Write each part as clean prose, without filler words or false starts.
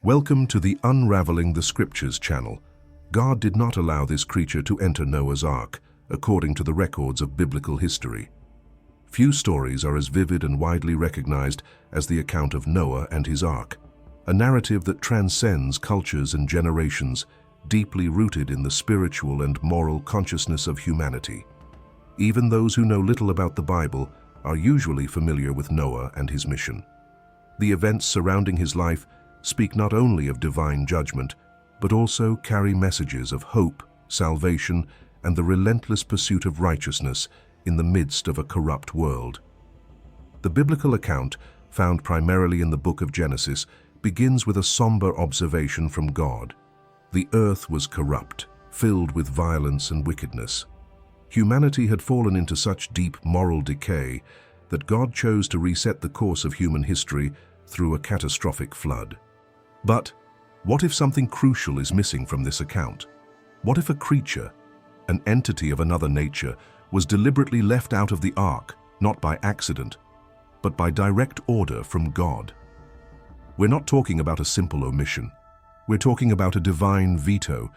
Welcome to the Unraveling the Scriptures channel. God did not allow this creature to enter Noah's Ark, according to the records of biblical history. Few stories are as vivid and widely recognized as the account of Noah and his ark, a narrative that transcends cultures and generations, deeply rooted in the spiritual and moral consciousness of humanity. Even those who know little about the Bible are usually familiar with Noah and his mission. The events surrounding his life speak not only of divine judgment, but also carry messages of hope, salvation, and the relentless pursuit of righteousness in the midst of a corrupt world. The biblical account, found primarily in the book of Genesis, begins with a somber observation from God. The earth was corrupt, filled with violence and wickedness. Humanity had fallen into such deep moral decay that God chose to reset the course of human history through a catastrophic flood. But what if something crucial is missing from this account? What if a creature, an entity of another nature, was deliberately left out of the ark, not by accident, but by direct order from God? We're not talking about a simple omission. We're talking about a divine veto,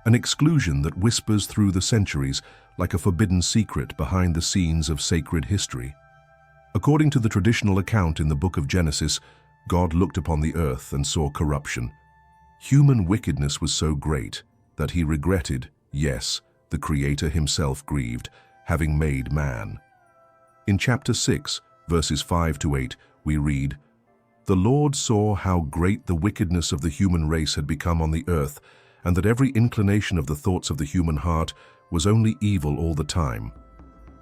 an exclusion that whispers through the centuries like a forbidden secret behind the scenes of sacred history. According to the traditional account in the book of Genesis, God looked upon the earth and saw corruption. Human wickedness was so great that he regretted, yes, the Creator himself grieved, having made man. In chapter 6, verses 5 to 8, we read, "The Lord saw how great the wickedness of the human race had become on the earth, and that every inclination of the thoughts of the human heart was only evil all the time.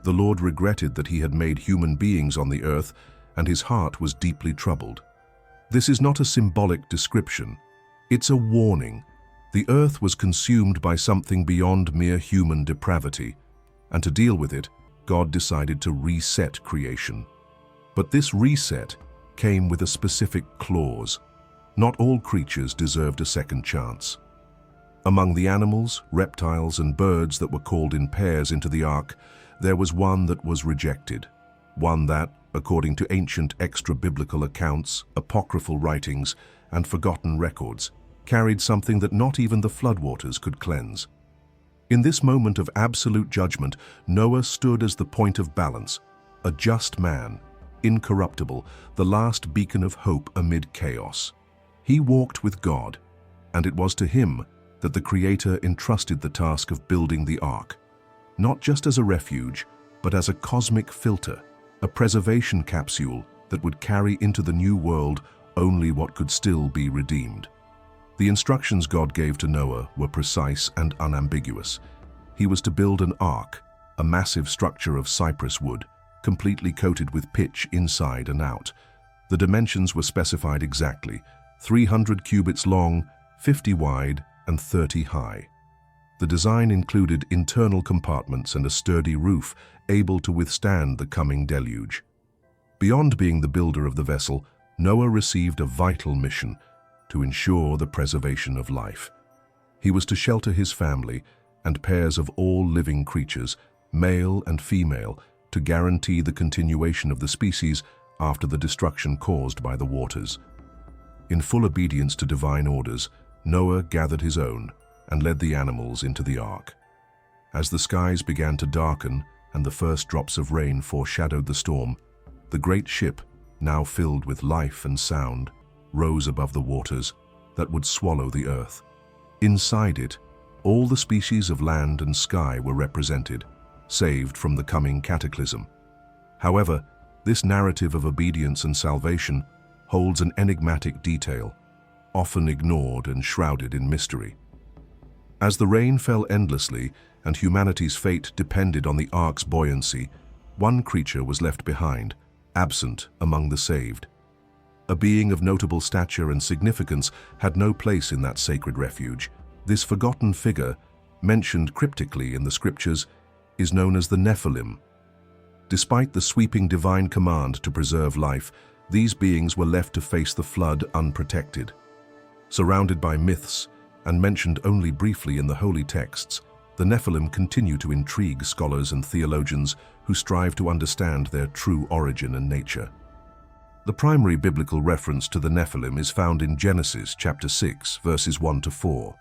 The Lord regretted that he had made human beings on the earth, and his heart was deeply troubled." This is not a symbolic description. It's a warning. The earth was consumed by something beyond mere human depravity, and to deal with it, God decided to reset creation. But this reset came with a specific clause. Not all creatures deserved a second chance. Among the animals, reptiles, and birds that were called in pairs into the ark, there was one that was rejected, one that, according to ancient extra-biblical accounts, apocryphal writings, and forgotten records, carried something that not even the floodwaters could cleanse. In this moment of absolute judgment, Noah stood as the point of balance, a just man, incorruptible, the last beacon of hope amid chaos. He walked with God, and it was to him that the Creator entrusted the task of building the ark, not just as a refuge, but as a cosmic filter, a preservation capsule that would carry into the new world only what could still be redeemed. The instructions God gave to Noah were precise and unambiguous. He was to build an ark, a massive structure of cypress wood, completely coated with pitch inside and out. The dimensions were specified exactly: 300 cubits long, 50 wide, and 30 high. The design included internal compartments and a sturdy roof able to withstand the coming deluge. Beyond being the builder of the vessel, Noah received a vital mission: to ensure the preservation of life. He was to shelter his family and pairs of all living creatures, male and female, to guarantee the continuation of the species after the destruction caused by the waters. In full obedience to divine orders, Noah gathered his own and led the animals into the ark. As the skies began to darken and the first drops of rain foreshadowed the storm, the great ship, now filled with life and sound, rose above the waters that would swallow the earth. Inside it, all the species of land and sky were represented, saved from the coming cataclysm. However, this narrative of obedience and salvation holds an enigmatic detail, often ignored and shrouded in mystery. As the rain fell endlessly and humanity's fate depended on the ark's buoyancy, one creature was left behind, absent among the saved. A being of notable stature and significance had no place in that sacred refuge. This forgotten figure, mentioned cryptically in the scriptures, is known as the Nephilim. Despite the sweeping divine command to preserve life, these beings were left to face the flood unprotected. Surrounded by myths, and mentioned only briefly in the holy texts, the Nephilim continue to intrigue scholars and theologians who strive to understand their true origin and nature. The primary biblical reference to the Nephilim is found in Genesis chapter 6, verses 1 to 4,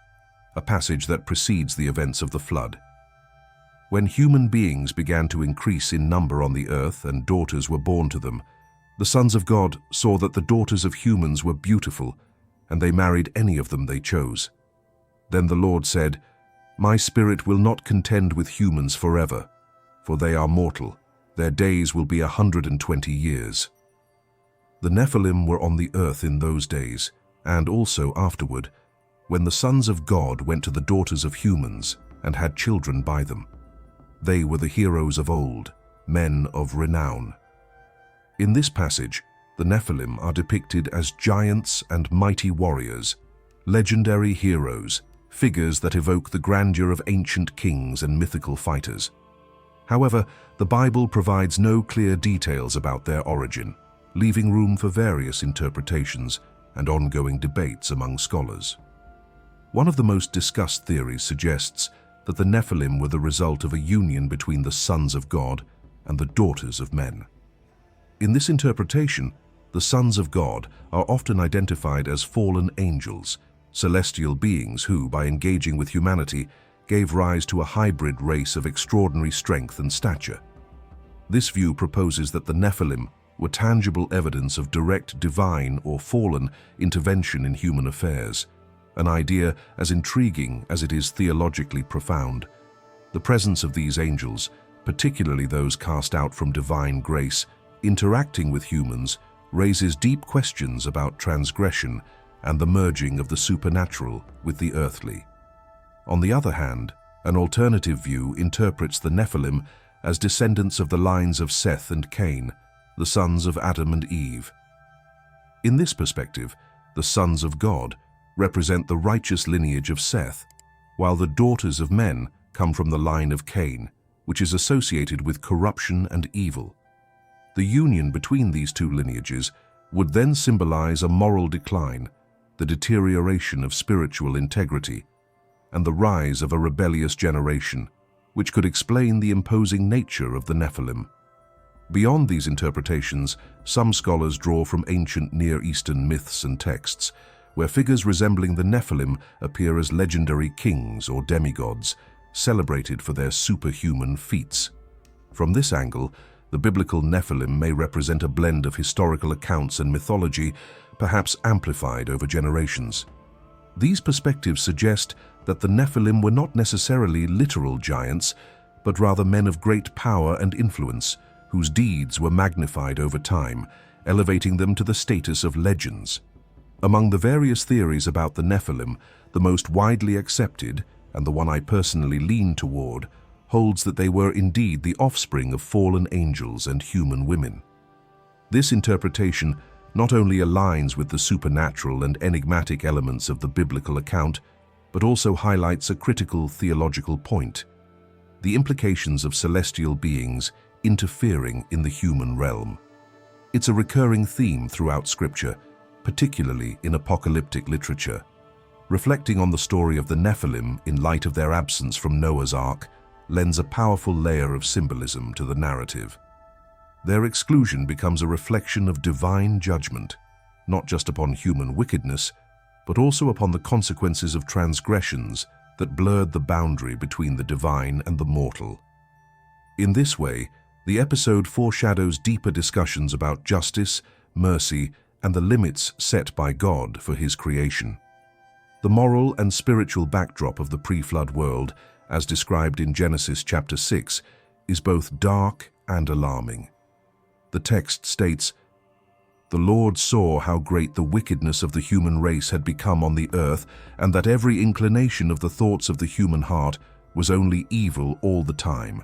a passage that precedes the events of the flood. When human beings began to increase in number on the earth and daughters were born to them, the sons of God saw that the daughters of humans were beautiful, and they married any of them they chose. Then the Lord said, "My spirit will not contend with humans forever, for they are mortal. Their days will be 120 years." The Nephilim were on the earth in those days, and also afterward, when the sons of God went to the daughters of humans and had children by them. They were the heroes of old, men of renown. In this passage, the Nephilim are depicted as giants and mighty warriors, legendary heroes, figures that evoke the grandeur of ancient kings and mythical fighters. However, the Bible provides no clear details about their origin, leaving room for various interpretations and ongoing debates among scholars. One of the most discussed theories suggests that the Nephilim were the result of a union between the sons of God and the daughters of men. In this interpretation, the sons of God are often identified as fallen angels, celestial beings who, by engaging with humanity, gave rise to a hybrid race of extraordinary strength and stature. This view proposes that the Nephilim were tangible evidence of direct divine or fallen intervention in human affairs, an idea as intriguing as it is theologically profound. The presence of these angels, particularly those cast out from divine grace, interacting with humans, raises deep questions about transgression and the merging of the supernatural with the earthly. On the other hand, an alternative view interprets the Nephilim as descendants of the lines of Seth and Cain, the sons of Adam and Eve. In this perspective, the sons of God represent the righteous lineage of Seth, while the daughters of men come from the line of Cain, which is associated with corruption and evil. The union between these two lineages would then symbolize a moral decline, the deterioration of spiritual integrity, and the rise of a rebellious generation, which could explain the imposing nature of the Nephilim. Beyond these interpretations, some scholars draw from ancient Near Eastern myths and texts, where figures resembling the Nephilim appear as legendary kings or demigods, celebrated for their superhuman feats. From this angle, the biblical Nephilim may represent a blend of historical accounts and mythology, perhaps amplified over generations. These perspectives suggest that the Nephilim were not necessarily literal giants, but rather men of great power and influence, whose deeds were magnified over time, elevating them to the status of legends. Among the various theories about the Nephilim, the most widely accepted, and the one I personally lean toward, holds that they were indeed the offspring of fallen angels and human women. This interpretation not only aligns with the supernatural and enigmatic elements of the biblical account, but also highlights a critical theological point: the implications of celestial beings interfering in the human realm. It's a recurring theme throughout Scripture, particularly in apocalyptic literature. Reflecting on the story of the Nephilim in light of their absence from Noah's Ark lends a powerful layer of symbolism to the narrative. Their exclusion becomes a reflection of divine judgment, not just upon human wickedness, but also upon the consequences of transgressions that blurred the boundary between the divine and the mortal. In this way, the episode foreshadows deeper discussions about justice, mercy, and the limits set by God for His creation. The moral and spiritual backdrop of the pre-flood world, as described in Genesis chapter 6, is both dark and alarming. The text states, "The Lord saw how great the wickedness of the human race had become on the earth, and that every inclination of the thoughts of the human heart was only evil all the time."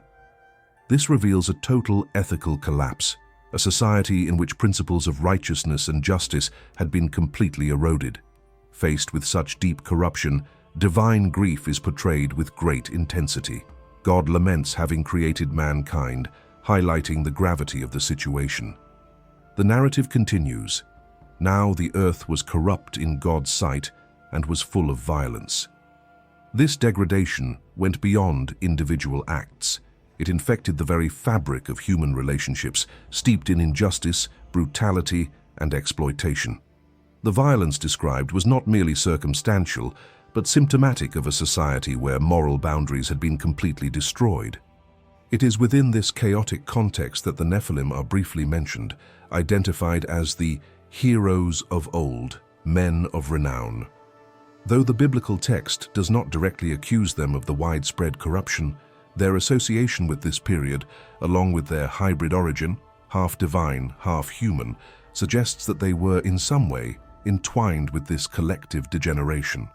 This reveals a total ethical collapse, a society in which principles of righteousness and justice had been completely eroded. Faced with such deep corruption, divine grief is portrayed with great intensity. God laments having created mankind, highlighting the gravity of the situation. The narrative continues. Now the earth was corrupt in God's sight and was full of violence. This degradation went beyond individual acts. It infected the very fabric of human relationships, steeped in injustice, brutality, and exploitation. The violence described was not merely circumstantial, but symptomatic of a society where moral boundaries had been completely destroyed. It is within this chaotic context that the Nephilim are briefly mentioned, identified as the heroes of old, men of renown. Though the biblical text does not directly accuse them of the widespread corruption, their association with this period, along with their hybrid origin, half divine, half human, suggests that they were in some way entwined with this collective degeneration.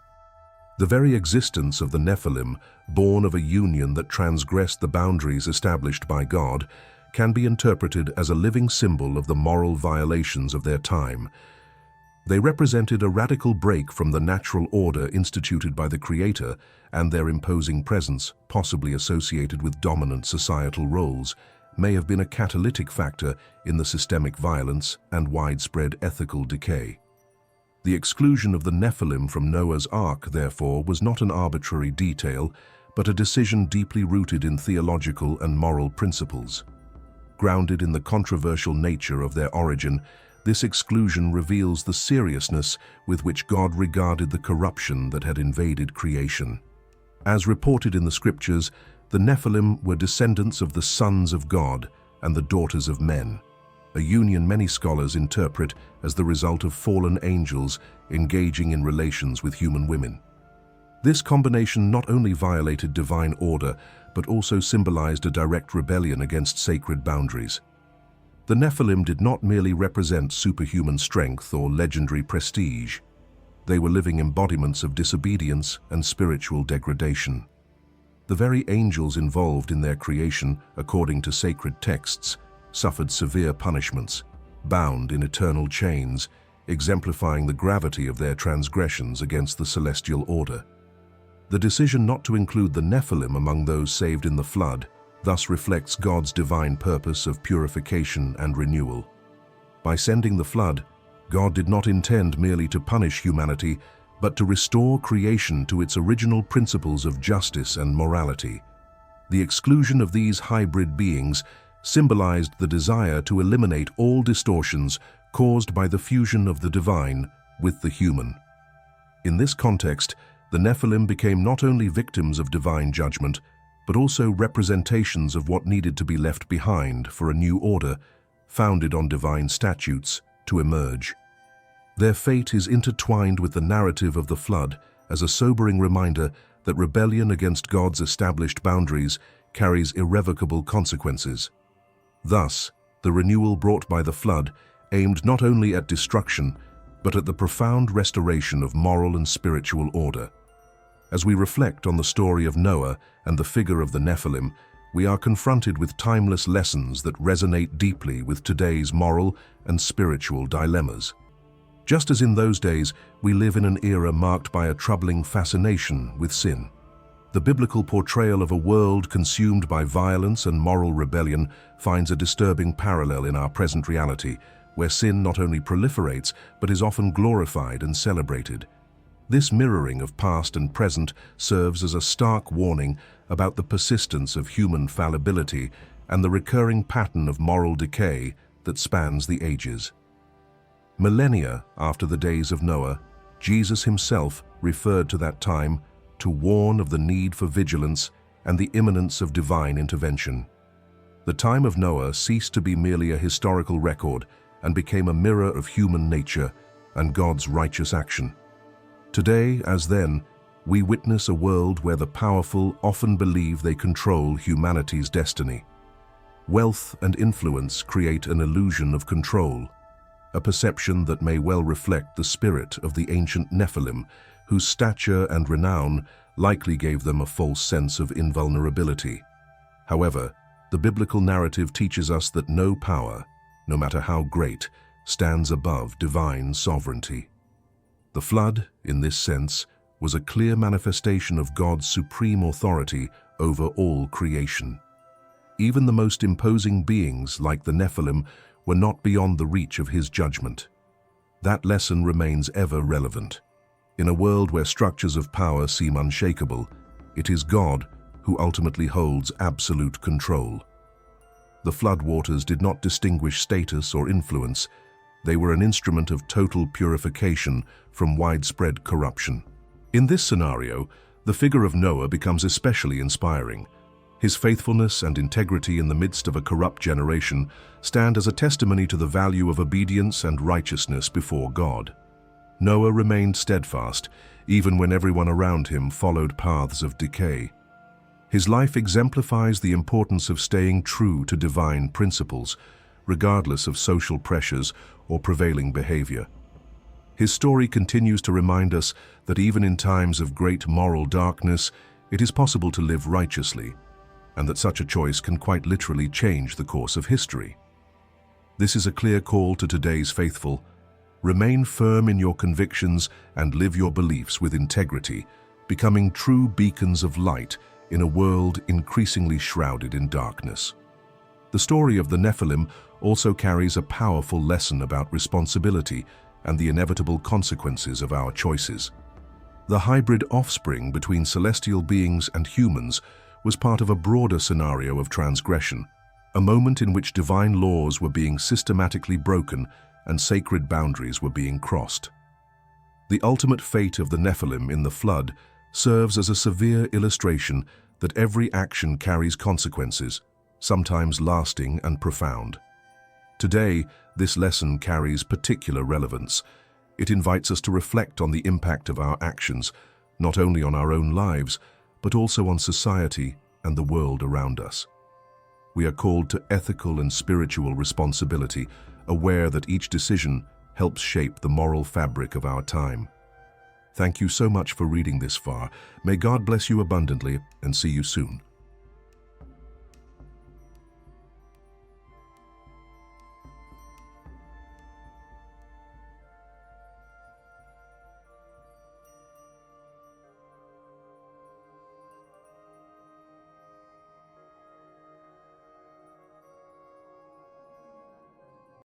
The very existence of the Nephilim, born of a union that transgressed the boundaries established by God, can be interpreted as a living symbol of the moral violations of their time. They represented a radical break from the natural order instituted by the Creator, and their imposing presence, possibly associated with dominant societal roles, may have been a catalytic factor in the systemic violence and widespread ethical decay. The exclusion of the Nephilim from Noah's Ark, therefore, was not an arbitrary detail, but a decision deeply rooted in theological and moral principles. Grounded in the controversial nature of their origin, this exclusion reveals the seriousness with which God regarded the corruption that had invaded creation. As reported in the Scriptures, the Nephilim were descendants of the sons of God and the daughters of men, a union many scholars interpret as the result of fallen angels engaging in relations with human women. This combination not only violated divine order, but also symbolized a direct rebellion against sacred boundaries. The Nephilim did not merely represent superhuman strength or legendary prestige. They were living embodiments of disobedience and spiritual degradation. The very angels involved in their creation, according to sacred texts, suffered severe punishments, bound in eternal chains, exemplifying the gravity of their transgressions against the celestial order. The decision not to include the Nephilim among those saved in the flood thus reflects God's divine purpose of purification and renewal. By sending the flood, God did not intend merely to punish humanity, but to restore creation to its original principles of justice and morality. The exclusion of these hybrid beings symbolized the desire to eliminate all distortions caused by the fusion of the divine with the human. In this context, the Nephilim became not only victims of divine judgment, but also representations of what needed to be left behind for a new order, founded on divine statutes, to emerge. Their fate is intertwined with the narrative of the flood as a sobering reminder that rebellion against God's established boundaries carries irrevocable consequences. Thus, the renewal brought by the flood aimed not only at destruction, but at the profound restoration of moral and spiritual order. As we reflect on the story of Noah and the figure of the Nephilim, we are confronted with timeless lessons that resonate deeply with today's moral and spiritual dilemmas. Just as in those days, we live in an era marked by a troubling fascination with sin. The biblical portrayal of a world consumed by violence and moral rebellion finds a disturbing parallel in our present reality, where sin not only proliferates, but is often glorified and celebrated. This mirroring of past and present serves as a stark warning about the persistence of human fallibility and the recurring pattern of moral decay that spans the ages. Millennia after the days of Noah, Jesus himself referred to that time to warn of the need for vigilance and the imminence of divine intervention. The time of Noah ceased to be merely a historical record and became a mirror of human nature and God's righteous action. Today, as then, we witness a world where the powerful often believe they control humanity's destiny. Wealth and influence create an illusion of control, a perception that may well reflect the spirit of the ancient Nephilim, whose stature and renown likely gave them a false sense of invulnerability. However, the biblical narrative teaches us that no power, no matter how great, stands above divine sovereignty. The flood, in this sense, was a clear manifestation of God's supreme authority over all creation. Even the most imposing beings, like the Nephilim, were not beyond the reach of his judgment. That lesson remains ever relevant. In a world where structures of power seem unshakable, it is God who ultimately holds absolute control. The floodwaters did not distinguish status or influence. They were an instrument of total purification from widespread corruption. In this scenario, the figure of Noah becomes especially inspiring. His faithfulness and integrity in the midst of a corrupt generation stand as a testimony to the value of obedience and righteousness before God. Noah remained steadfast, even when everyone around him followed paths of decay. His life exemplifies the importance of staying true to divine principles, regardless of social pressures or prevailing behavior. His story continues to remind us that even in times of great moral darkness, it is possible to live righteously, and that such a choice can quite literally change the course of history. This is a clear call to today's faithful. Remain firm in your convictions and live your beliefs with integrity, becoming true beacons of light in a world increasingly shrouded in darkness. The story of the Nephilim also carries a powerful lesson about responsibility and the inevitable consequences of our choices. The hybrid offspring between celestial beings and humans was part of a broader scenario of transgression, a moment in which divine laws were being systematically broken and sacred boundaries were being crossed. The ultimate fate of the Nephilim in the flood serves as a severe illustration that every action carries consequences, sometimes lasting and profound. Today, this lesson carries particular relevance. It invites us to reflect on the impact of our actions, not only on our own lives, but also on society and the world around us. We are called to ethical and spiritual responsibility, aware that each decision helps shape the moral fabric of our time. Thank you so much for reading this far. May God bless you abundantly, and see you soon.